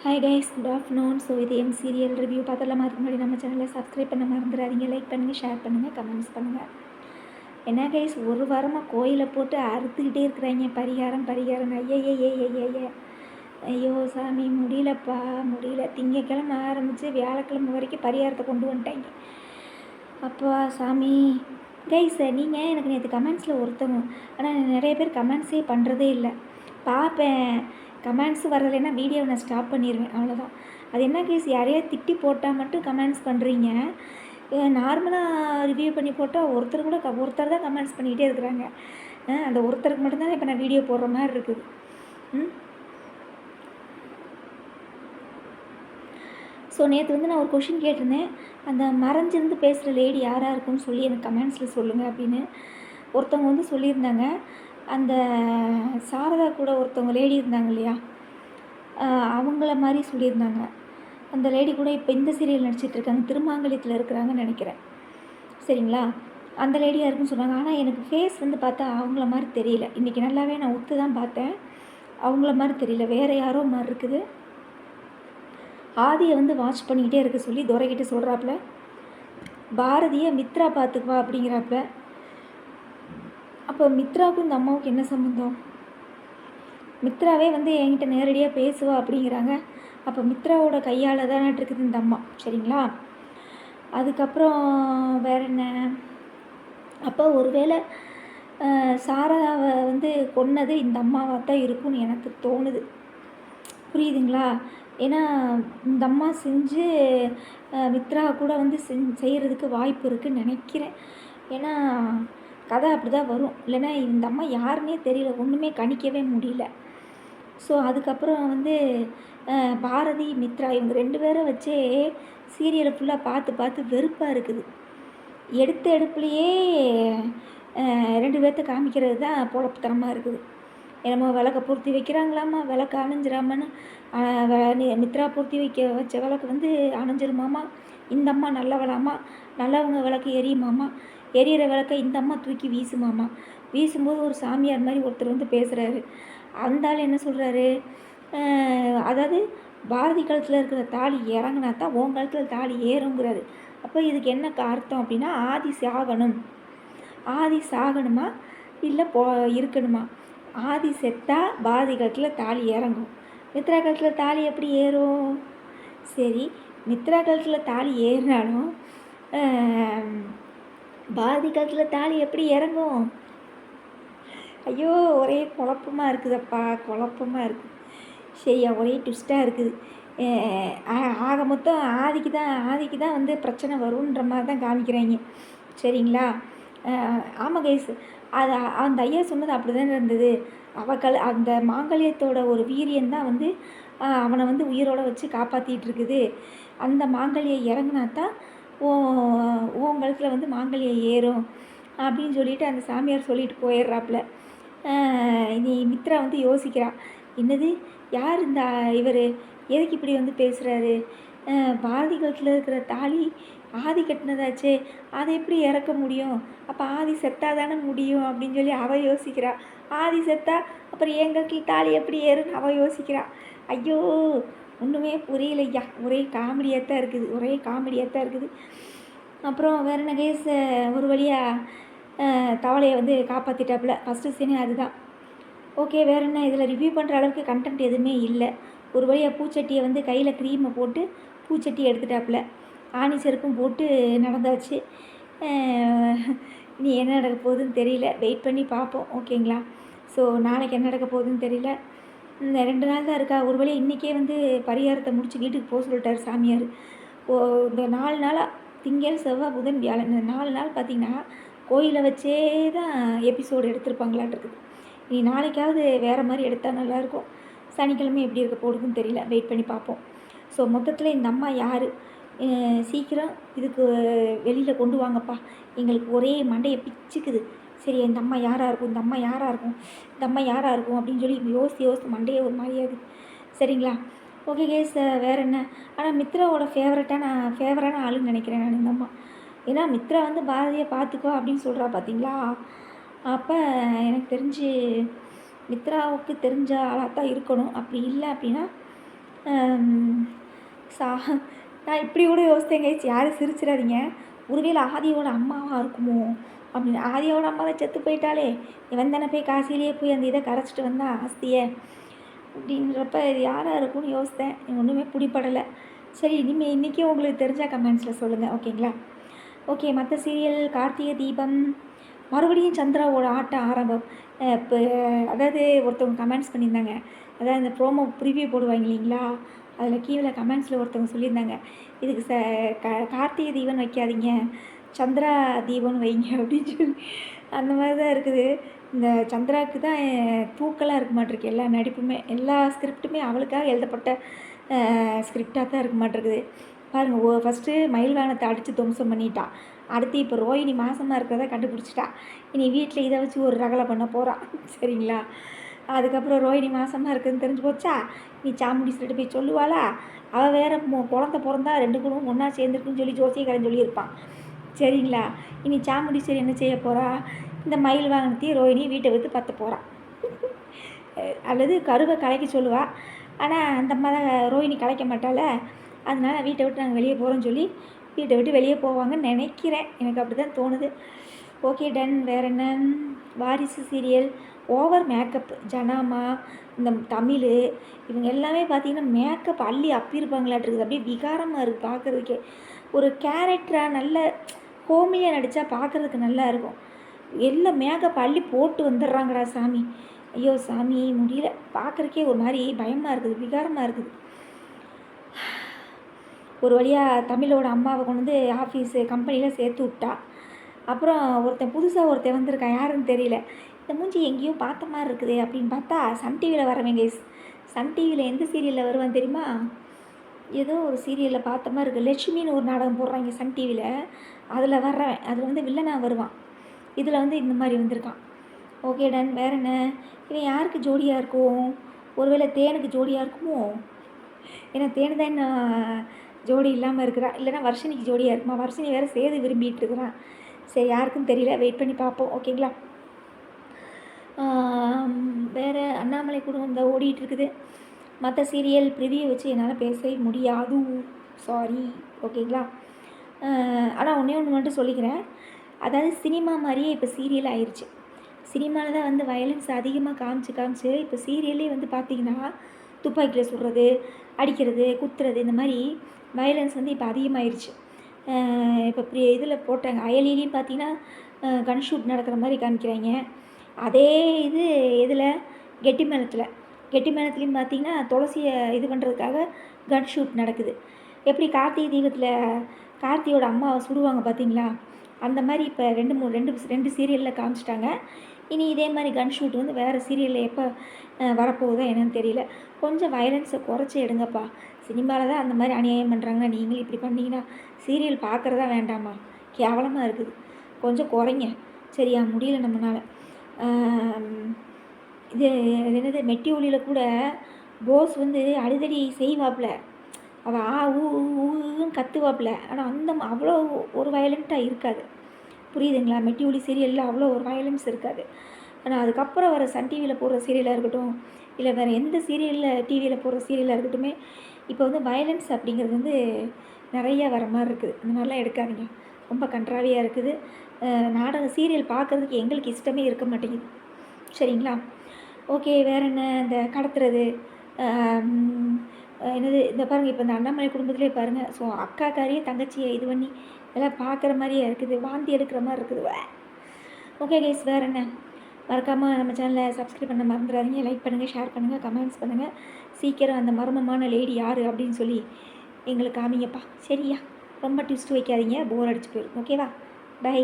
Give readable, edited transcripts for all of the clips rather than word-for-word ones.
Hi guys, good afternoon. So இது serial review பார்த்தலாம். அதுக்கு முன்னாடி நம்ம சேனலை சப்ஸ்கிரைப் பண்ண மறந்துடாதீங்க. லைக் பண்ணுங்கள், ஷேர் பண்ணுங்கள், கமெண்ட்ஸ் பண்ணுங்கள். என்ன கைஸ், ஒரு வாரமாக கோயிலை போட்டு அறுத்துக்கிட்டே இருக்கிறாங்க. பரிகாரம் பரிகாரம் ஐய. ஐயோ சாமி, முடியலப்பா முடியல. திங்கக்கிழமை ஆரம்பித்து வியாழக்கிழமை வரைக்கும் பரிகாரத்தை கொண்டு வந்துட்டாங்க. அப்பா சாமி. கைஸ், நீங்கள் எனக்கு நேற்று கமெண்ட்ஸில் ஒருத்தவங்க, ஆனால் நிறைய பேர் கமெண்ட்ஸே பண்ணுறதே இல்லை. பார்ப்பேன், கமெண்ட்ஸ் வரலைன்னா வீடியோவை நான் ஸ்டாப் பண்ணிடுவேன், அவ்வளோதான். அது என்ன கேஸ், யாரையாவது திட்டி போட்டால் மட்டும் கமெண்ட்ஸ் பண்ணுறீங்க. நார்மலாக ரிவ்யூ பண்ணி போட்டால் ஒருத்தர் தான் கமெண்ட்ஸ் பண்ணிக்கிட்டே இருக்கிறாங்க. அந்த ஒருத்தருக்கு மட்டும்தான் இப்போ நான் வீடியோ போடுற மாதிரி இருக்குது. ஸோ நேற்று வந்து நான் ஒரு கொஷின் கேட்டிருந்தேன். அந்த மறைஞ்சிருந்து பேசுகிற லேடி யாராக இருக்குன்னு சொல்லி எனக்கு கமெண்ட்ஸில் சொல்லுங்கள் அப்படின்னு ஒருத்தவங்க வந்து சொல்லியிருந்தாங்க. அந்த சாரதா கூட ஒருத்தவங்க லேடி இருந்தாங்க இல்லையா, அவங்கள மாதிரி சொல்லியிருந்தாங்க. அந்த லேடி கூட இப்போ இந்த சீரியல் நடிச்சிட்ருக்காங்க, திருமாங்கல்யத்தில் இருக்கிறாங்கன்னு நினைக்கிறேன். சரிங்களா, அந்த லேடியாக இருக்குன்னு சொன்னாங்க. ஆனால் எனக்கு ஃபேஸ் வந்து பார்த்தா அவங்கள மாதிரி தெரியல. இன்றைக்கி நல்லாவே நான் ஒத்து தான் பார்த்தேன், அவங்கள மாதிரி தெரியல, வேறு யாரோ மாதிரி இருக்குது. ஆதியை வந்து வாட்ச் பண்ணிக்கிட்டே இருக்க சொல்லி துரைக்கிட்ட சொல்கிறாப்புல. பாரதியை மித்ரா பார்த்துக்குவா அப்படிங்கிறாப்புல. அப்போ மித்ராவுக்கும் இந்த அம்மாவுக்கு என்ன சம்மந்தம்? மித்ராவே வந்து என்கிட்ட நேரடியாக பேசுவா அப்படிங்கிறாங்க. அப்போ மித்ராவோட கையால் தானே இருக்குது இந்த அம்மா. சரிங்களா, அதுக்கப்புறம் வேறு என்ன? அப்போ ஒருவேளை சாரதாவை வந்து கொன்னது இந்த அம்மாவாக தான் இருக்கும்னு எனக்கு தோணுது. புரியுதுங்களா? ஏன்னா இந்த அம்மா செஞ்சு மித்ரா கூட வந்து செய்கிறதுக்கு வாய்ப்பு இருக்குதுன்னு நினைக்கிறேன். ஏன்னா கதை அப்படி தான் வரும். இல்லைன்னா இந்த அம்மா யாருன்னே தெரியல, ஒன்றுமே கணிக்கவே முடியல. ஸோ அதுக்கப்புறம் வந்து பாரதி மித்ரா இவங்க 2 பேரை வச்சே சீரியலை ஃபுல்லாக பார்த்து வெறுப்பாக இருக்குது. எடுத்த எடுப்புலையே 2 பேர்த்த காமிக்கிறது தான் பொழப்புத்தனமாக இருக்குது. என்னமோ விளக்க பூர்த்தி வைக்கிறாங்களாம்மா, விளக்கு அணைஞ்சிராமன்னு. மித்ரா பூர்த்தி வச்ச விளக்கு வந்து அணைஞ்சிருமாமா. இந்த அம்மா நல்லவளாமா, நல்லவங்க விளக்கு எரியுமாமா. எரியிற விளக்க இந்த அம்மா தூக்கி வீசுமாமா. வீசும்போது ஒரு சாமியார் மாதிரி ஒருத்தர் வந்து பேசுகிறாரு. அந்த ஆள் என்ன சொல்கிறாரு, அதாவது பாரதி கழுத்தில் இருக்கிற தாலி இறங்கினா தான் உன் கழுத்தில் தாலி ஏறுங்கிறாரு. அப்போ இதுக்கு என்ன அர்த்தம் அப்படின்னா, ஆதி சாகணுமா இல்லை இருக்கணுமா? ஆதி செத்தா பாரதி கழுத்தில் தாலி இறங்கும், மித்ரா கழுத்தில் தாலி எப்படி ஏறும்? சரி, மித்ரா கழுத்தில் தாலி ஏறினாலும் பாரதி கழுத்தில் தாலி எப்படி இறங்கும்? ஐயோ, ஒரே குழப்பமாக இருக்குதப்பா, குழப்பமாக இருக்குது. சரியா, ஒரே ட்விஸ்ட்டாக இருக்குது. ஆக மொத்தம் ஆதிக்கு தான் வந்து பிரச்சனை வரும்ன்ற மாதிரி தான் காமிக்கிறாங்க. சரிங்களா, ஆமாம் கைஸ், அது அந்த ஐயா சொன்னது அப்படி தானே இருந்தது. அந்த மாங்கல்யத்தோட ஒரு வீரியந்தான் வந்து அவனை வந்து உயிரோடு வச்சு காப்பாற்றிட்டு இருக்குது. அந்த மாங்கல்யம் இறங்கினா தான் உன் கழுத்தில் வந்து மாங்கல்யம் ஏறும் அப்படின்னு சொல்லிட்டு அந்த சாமியார் சொல்லிட்டு போயிடுறாப்புல. நீ மித்ரா வந்து யோசிக்கிறா, என்னது யார் இந்த இவர், எதுக்கு இப்படி வந்து பேசுகிறாரு? பாரதி கழுத்தில் இருக்கிற தாலி ஆதி கட்டினதாச்சே, அதை எப்படி இறக்க முடியும்? அப்போ ஆதி செத்தா தானே முடியும் அப்படின்னு சொல்லி அவள் யோசிக்கிறா. ஆதி செத்தா அப்புறம் என் கழுத்தில் தாலி எப்படி ஏறுன்னு அவள் யோசிக்கிறா. ஐயோ, ஒன்றுமே புரியலையா, ஒரே காமெடியாக தான் இருக்குது. அப்புறம் வேறு என்ன கேஸ், ஒரு வழியாக தவளையை வந்து காப்பாற்றிட்டாப்புல. ஃபஸ்ட்டு சீனே அதுதான். ஓகே, வேறு என்ன, இதில் ரிவ்யூ பண்ணுற அளவுக்கு கண்டென்ட் எதுவுமே இல்லை. ஒரு வழியாக பூச்சட்டியை வந்து கையில் க்ரீமை போட்டு பூச்சட்டி எடுத்துட்டாப்புல. ஆணி செருப்பும் போட்டு நடந்தாச்சு. நீ என்ன நடக்க போகுதுன்னு தெரியல, வெயிட் பண்ணி பார்ப்போம். ஓகேங்களா, ஸோ நாளைக்கு என்ன நடக்க போகுதுன்னு தெரியல. இந்த 2 நாள் தான் இருக்கா. ஒரு வழியாக இன்றைக்கே வந்து பரிகாரத்தை முடிச்சு வீட்டுக்கு போக சொல்லிட்டார் சாமியார். இந்த 4 நாளாக திங்கள் செவ்வாய் புதன் வியாழன், இந்த 4 நாள் பார்த்திங்கன்னா கோயிலை வச்சே தான் எபிசோடு எடுத்திருப்பாங்களான் இருக்குது. நீ நாளைக்காவது வேறு மாதிரி எடுத்தால் நல்லாயிருக்கும். சனிக்கிழமை எப்படி இருக்க போடுதுன்னு தெரியல, வெயிட் பண்ணி பார்ப்போம். ஸோ மொத்தத்தில் இந்த அம்மா யார், சீக்கிரம் இதுக்கு வெளியில் கொண்டு வாங்கப்பா, எங்களுக்கு ஒரே மண்டையை பிச்சுக்குது. சரி, இந்த அம்மா யாராக இருக்கும் அப்படின்னு சொல்லி யோசித்து மண்டையை ஒரு மாதிரியாது. சரிங்களா, ஓகே கேஸ், வேறு என்ன? ஆனால் மித்ராவோட ஃபேவரான ஆளுன்னு நினைக்கிறேன் நான் இந்த அம்மா. ஏன்னா மித்ரா வந்து பாரதியை பார்த்துக்கோ அப்படின்னு சொல்கிறா பார்த்தீங்களா. அப்போ எனக்கு தெரிஞ்சு மித்ராவுக்கு தெரிஞ்ச ஆளாக தான் இருக்கணும். அப்படி இல்லை அப்படின்னா சா நான் இப்படி கூட யோசித்தேங்க, யாரும் சிரிச்சிடாதீங்க. ஒருவேளை ஆதியோட அம்மாவாக இருக்குமோ அப்படின்னு. ஆதியோட அம்மா தான் செத்து போயிட்டாலே, இவன் தானே போய் காசிலேயே போய் அந்த இதை கரைச்சிட்டு வந்தான் ஆஸ்தியை அப்படின்றப்ப இது யாராக இருக்கும்னு யோசித்தேன். ஒன்றுமே பிடிப்படலை. சரி, இனிமேல் இன்றைக்கி உங்களுக்கு தெரிஞ்சால் கமெண்ட்ஸில் சொல்லுங்கள், ஓகேங்களா? ஓகே, மற்ற சீரியல் கார்த்திகை தீபம் மறுபடியும் சந்திராவோட ஆட்டம் ஆரம்பம். இப்போ அதாவது ஒருத்தவங்க கமெண்ட்ஸ் பண்ணியிருந்தாங்க, அதாவது இந்த ப்ரோமோ ப்ரிவியூ போடுவாங்க இல்லைங்களா, அதில் கீழே கமெண்ட்ஸில் ஒருத்தவங்க சொல்லியிருந்தாங்க, இதுக்கு கார்த்திகை தீபம் வைக்காதீங்க, சந்திரா தீபம்னு வைங்க அப்படின்னு சொல்லி. அந்த மாதிரி தான் இருக்குது. இந்த சந்திராவுக்கு தான் தூக்கலாக இருக்க மாட்டிருக்கு. எல்லா நடிப்புமே, எல்லா ஸ்கிரிப்டுமே அவளுக்காக எழுதப்பட்ட ஸ்கிரிப்டாக தான் இருக்க மாட்டிருக்குது. பாருங்கள், ஃபஸ்ட்டு மயில்வானத்தை அடித்து துவம்சம் பண்ணிட்டா. அடுத்து இப்போ ரோஹிணி மாசமாக இருக்கிறத கண்டுபிடிச்சிட்டா. இனி வீட்டில் இதை வச்சு ஒரு ரகலை பண்ண போகிறான். சரிங்களா? அதுக்கப்புறம் ரோஹிணி மாசமாக இருக்குதுன்னு தெரிஞ்சு போச்சா, நீ சாமுண்டி சொல்லிட்டு போய் சொல்லுவாளா? அவள் வேறு குழந்த பிறந்தா 2 குடும்பம் ஒன்றா சேர்ந்துருக்குன்னு சொல்லி ஜோசியக்காரன் சொல்லியிருப்பான். சரிங்களா? இனி சாமுண்டி சரி என்ன செய்ய போகிறா? இந்த மயில் வாகனத்தையும் ரோஹிணி வீட்டை விட்டு பற்ற போகிறான். அல்லது கருவை கலைக்க சொல்லுவாள். ஆனால் அந்த அம்மா தான் ரோஹிணி கலைக்க மாட்டாள, அதனால் வீட்டை விட்டு நாங்கள் வெளியே போகிறோன்னு சொல்லி வீட்டை விட்டு வெளியே போவாங்கன்னு நினைக்கிறேன். எனக்கு அப்படி தான் தோணுது. Okay, done. வேறு என்ன? வாரிசு சீரியல் ஓவர் மேக்கப். ஜனாமா, இந்த தமிழ், இவங்க எல்லாமே பார்த்திங்கன்னா மேக்கப் அள்ளி அப்பிருப்பாங்களாட்டிருக்குது. அப்படியே விகாரமாக இருக்குது பார்க்குறதுக்கே. ஒரு கேரக்டராக நல்ல கோமியாக நடித்தா பார்க்குறதுக்கு நல்லா இருக்கும். எல்லாம் மேக்கப் அள்ளி போட்டு வந்துடுறாங்கடா சாமி. ஐயோ சாமி, முடியல. பார்க்குறக்கே ஒரு மாதிரி பயமாக இருக்குது, விகாரமாக இருக்குது. ஒரு வழியாக தமிழோட அம்மாவை கொண்டு வந்து ஆஃபீஸு கம்பெனியில் சேர்த்து விட்டா. அப்புறம் புதுசாக ஒருத்தன் வந்திருக்கான், யாருன்னு தெரியல. இந்த மூஞ்சி எங்கேயோ பார்த்த மாதிரி இருக்குது அப்படின்னு பார்த்தா சன் டிவியில் வரவேங்க. சன் டிவியில் எந்த சீரியலில் வருவான் தெரியுமா? ஏதோ ஒரு சீரியலில் பார்த்த மாதிரி இருக்குது. லட்சுமின்னு ஒரு நாடகம் போடுறாங்க சன் டிவியில், அதில் வர்றவன். அதில் வந்து வில்லனாக வருவான். இதில் வந்து இந்த மாதிரி வந்திருக்கான். Okay, done. வேறு என்ன? இவன் யாருக்கு ஜோடியாக இருக்கும்? ஒருவேளை தேனுக்கு ஜோடியாக இருக்குமோ? ஏன்னா தேனு தான் இன்னும் ஜோடி இல்லாமல் இருக்கிறா. இல்லைனா வர்ஷினிக்கு ஜோடியாக இருக்குமா? வர்ஷினி வேறு சேது விரும்பிகிட்டு இருக்கிறான். சரி, யாருக்கும் தெரியல, வெயிட் பண்ணி பார்ப்போம், ஓகேங்களா? வேறு அண்ணாமலை குடும்பம் தான் ஓடிட்டு இருக்குது. மற்ற சீரியல் ப்ரிவியூ வச்சு என்னால் பேச முடியாது, சாரி, ஓகேங்களா? ஆனால் ஒன்றே ஒன்று மட்டும் சொல்லிக்கிறேன், அதாவது சினிமா மாதிரியே இப்போ சீரியல் ஆயிடுச்சு. சினிமாவில் தான் வந்து வயலன்ஸ் அதிகமாக காமிச்சு இப்போ சீரியல்லே வந்து பார்த்திங்கன்னா துப்பாக்கியில் சுடுறது, அடிக்கிறது, குத்துறது, இந்த மாதிரி வயலன்ஸ் வந்து இப்போ அதிகமாகிடுச்சு. இப்போ இதில் போட்டாங்க அயலிலையும் பார்த்திங்கன்னா கன் ஷூட் நடக்கிற மாதிரி காமிக்கிறாங்க. அதே இது இதில் கெட்டிமேளத்துலேயும் பார்த்திங்கன்னா துளசியை இது பண்ணுறதுக்காக கன் ஷூட் நடக்குது. எப்படி கார்த்திகை தீபத்தில் கார்த்தியோட அம்மாவை சுடுவாங்க பார்த்திங்களா, அந்த மாதிரி இப்போ ரெண்டு சீரியலில் காமிச்சிட்டாங்க. இனி இதே மாதிரி கன் ஷூட் வந்து வேறு சீரியலில் எப்போ வரப்போகுதோ என்னன்னு தெரியல. கொஞ்சம் வயலன்ஸை குறைச்சி எடுங்கப்பா. சினிமாவில் தான் அந்த மாதிரி அநியாயம் பண்ணுறாங்கன்னா நீங்களும் இப்படி பண்ணிங்கன்னா சீரியல் பார்க்குறதா வேண்டாமா? கேவலமாக இருக்குது. கொஞ்சம் குறைங்க, சரியா? முடியல நம்மளால். இது என்னது, மெட்டி ஒலியில் கூட போஸ் வந்து அடிதடி செய்வாப்பில், அவள் ஊன்னு கத்துவாப்பில். ஆனால் அவ்வளோ ஒரு வயலண்ட்டாக இருக்காது, புரியுதுங்களா? மெட்டி ஒலி சீரியலில் அவ்வளோ ஒரு வயலன்ஸ் இருக்காது. ஆனால் அதுக்கப்புறம் வர சன் டிவியில் போடுற சீரியலாக இருக்கட்டும், இல்லை வேறு எந்த சீரியலில் டிவியில் போடுற சீரியலாக இருக்கட்டும், இப்போ வந்து வயலன்ஸ் அப்படிங்கிறது வந்து நிறையா வர மாதிரி இருக்குது. இந்த மாதிரிலாம் எடுக்காதீங்க, ரொம்ப கன்றாவியாக இருக்குது. சீரியல் பார்க்குறதுக்கு எங்களுக்கு இஷ்டமே இருக்க மாட்டேங்குது, சரிங்களா? ஓகே, வேறு என்ன? இந்த கடத்துறது, என்னது, இந்த பாருங்கள், இப்போ இந்த அண்ணாமலை குடும்பத்திலே பாருங்கள். ஸோ அக்காக்காரியே தங்கச்சியை இது பண்ணி எல்லாம் பார்க்குற மாதிரியே இருக்குது, வாந்தி எடுக்கிற மாதிரி இருக்குது. ஓகே கைஸ், வேறு என்ன? மறக்காமல் நம்ம சேனலை சப்ஸ்கிரைப் பண்ண மறந்துடாதீங்க. லைக் பண்ணுங்கள், ஷேர் பண்ணுங்கள், கமெண்ட்ஸ் பண்ணுங்கள். சீக்கிரம் அந்த மர்மமான லேடி யார் அப்படின்னு சொல்லி எங்களுக்கு காமிங்கப்பா, சரியா? ரொம்ப ட்விஸ்ட் வைக்காதீங்க, போர் அடிச்சு போயிடும், ஓகேவா? பை.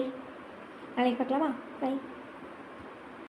நாளைக்கு பார்க்கலாமா? பை.